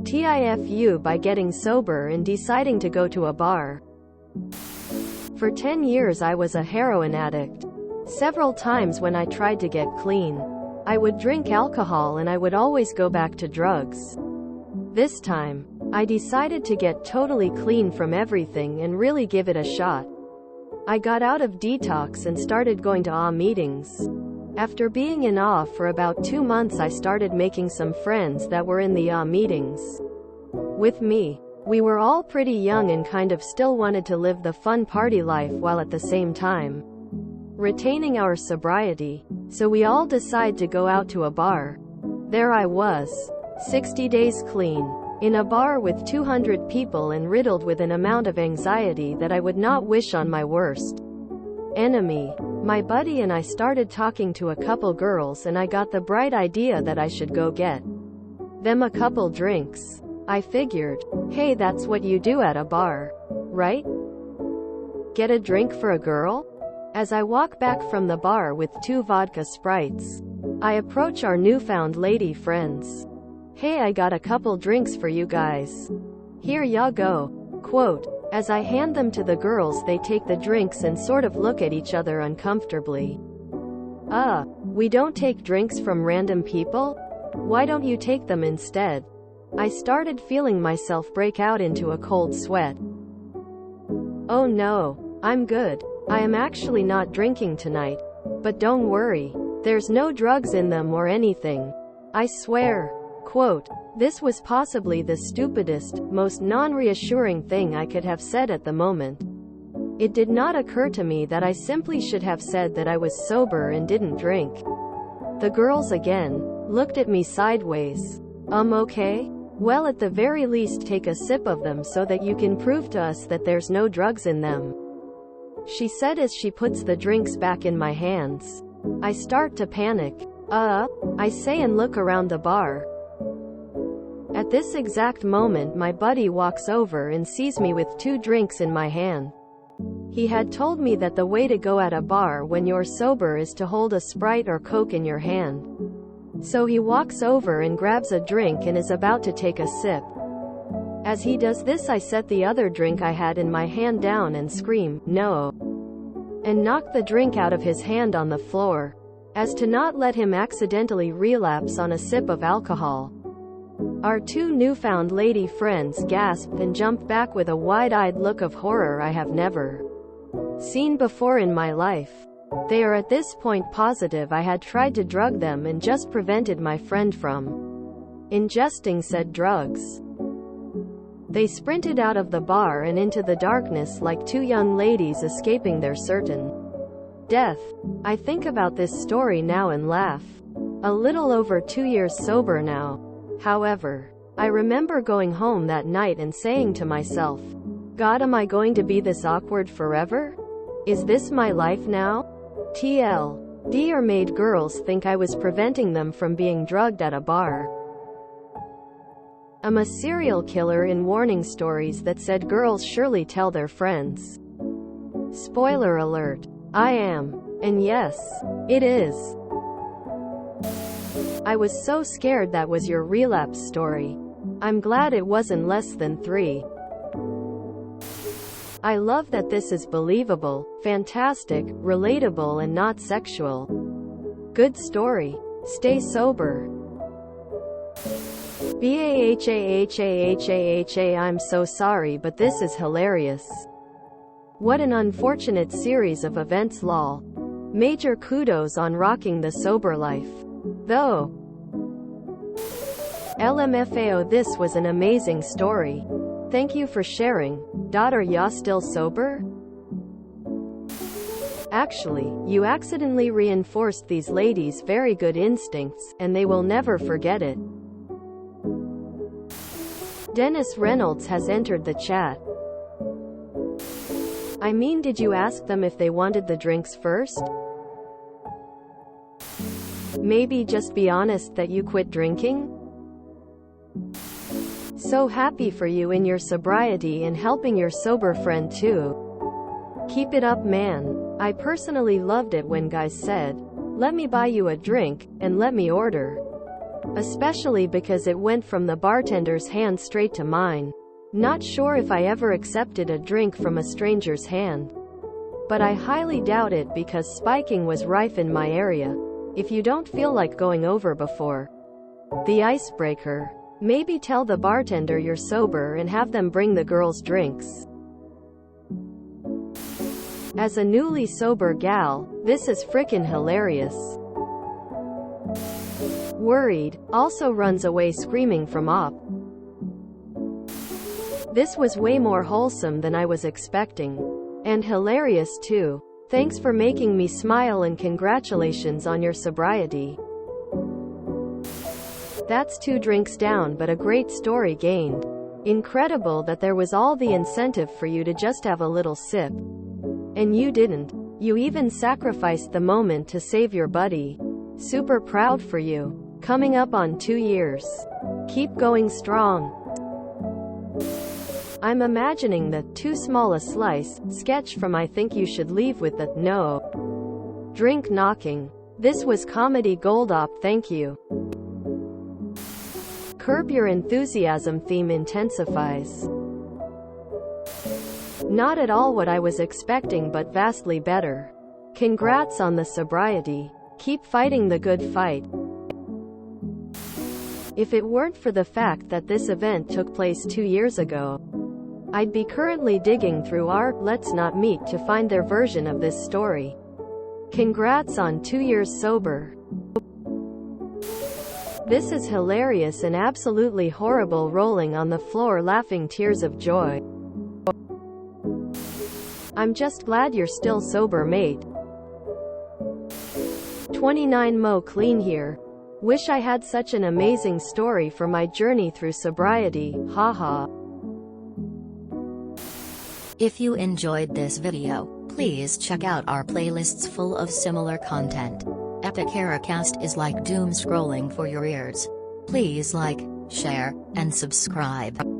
TIFU by getting sober and deciding to go to a bar. For 10 years I was a heroin addict. Several times when I tried to get clean, I would drink alcohol and I would always go back to drugs. This time, I decided to get totally clean from everything and really give it a shot. I got out of detox and started going to AA meetings. After being in AA for about 2 months, I started making some friends that were in the AA meetings with me. We were all pretty young and kind of still wanted to live the fun party life while at the same time retaining our sobriety. So we all decided to go out to a bar. There I was, 60 days clean, in a bar with 200 people and riddled with an amount of anxiety that I would not wish on my worst enemy. My buddy and I started talking to a couple girls and I got the bright idea that I should go get them a couple drinks. I figured, hey, that's what you do at a bar, right? Get a drink for a girl? As I walk back from the bar with 2 vodka Sprites, I approach our newfound lady friends. Hey, I got a couple drinks for you guys. Here ya go. Quote, as I hand them to the girls, they take the drinks and sort of look at each other uncomfortably. We don't take drinks from random people? Why don't you take them instead? I started feeling myself break out into a cold sweat. Oh no, I'm good. I am actually not drinking tonight. But don't worry, there's no drugs in them or anything. I swear. Quote, this was possibly the stupidest, most non-reassuring thing I could have said at the moment. It did not occur to me that I simply should have said that I was sober and didn't drink. The girls again looked at me sideways. Okay? Well, at the very least take a sip of them so that you can prove to us that there's no drugs in them, she said as she puts the drinks back in my hands. I start to panic. I say and look around the bar. At this exact moment my buddy walks over and sees me with 2 drinks in my hand. He had told me that the way to go at a bar when you're sober is to hold a Sprite or Coke in your hand. So he walks over and grabs a drink and is about to take a sip. As he does this, I set the other drink I had in my hand down and scream, no, and knock the drink out of his hand on the floor, as to not let him accidentally relapse on a sip of alcohol. Our 2 newfound lady friends gasped and jumped back with a wide-eyed look of horror I have never seen before in my life. They are at this point positive I had tried to drug them and just prevented my friend from ingesting said drugs. They sprinted out of the bar and into the darkness like 2 young ladies escaping their certain death. I think about this story now and laugh. A little over 2 years sober now. However, I remember going home that night and saying to myself, God, am I going to be this awkward forever? Is this my life now? TLD, or made girls think I was preventing them from being drugged at a bar. I'm a serial killer in warning stories that said girls surely tell their friends. Spoiler alert. I am. And yes, it is. I was so scared that was your relapse story. I'm glad it wasn't less than 3. I love that this is believable, fantastic, relatable and not sexual. Good story. Stay sober. BAHAHAHAHA. I'm so sorry, but this is hilarious. What an unfortunate series of events, lol. Major kudos on rocking the sober life. Though. LMFAO, this was an amazing story. Thank you for sharing. Are ya still sober? Actually, you accidentally reinforced these ladies' very good instincts, and they will never forget it. Dennis Reynolds has entered the chat. I mean, did you ask them if they wanted the drinks first? Maybe just be honest that you quit drinking? So happy for you in your sobriety and helping your sober friend too. Keep it up, man. I personally loved it when guys said, let me buy you a drink, and let me order especially because it went from the bartender's hand straight to mine. Not sure if I ever accepted a drink from a stranger's hand. But I highly doubt it because spiking was rife in my area. If you don't feel like going over before the icebreaker, maybe tell the bartender you're sober and have them bring the girls drinks. As a newly sober gal, this is frickin' hilarious. Worried, also runs away screaming from op. This was way more wholesome than I was expecting. And hilarious too. Thanks for making me smile and congratulations on your sobriety. That's 2 drinks down, but a great story gained. Incredible that there was all the incentive for you to just have a little sip. And you didn't. You even sacrificed the moment to save your buddy. Super proud for you. Coming up on 2 years. Keep going strong. I'm imagining the "too small a slice" sketch from I Think You Should Leave with the "no drink knocking." This was comedy gold op, thank you. Curb Your Enthusiasm theme intensifies. Not at all what I was expecting, but vastly better. Congrats on the sobriety. Keep fighting the good fight. If it weren't for the fact that this event took place 2 years ago, I'd be currently digging through our Let's Not Meet to find their version of this story. Congrats on 2 years sober. This is hilarious and absolutely horrible, rolling on the floor laughing tears of joy. I'm just glad you're still sober, mate. 29 Mo clean here. Wish I had such an amazing story for my journey through sobriety, haha. If you enjoyed this video, please check out our playlists full of similar content. Epic Haircast is like doom scrolling for your ears. Please like, share, and subscribe.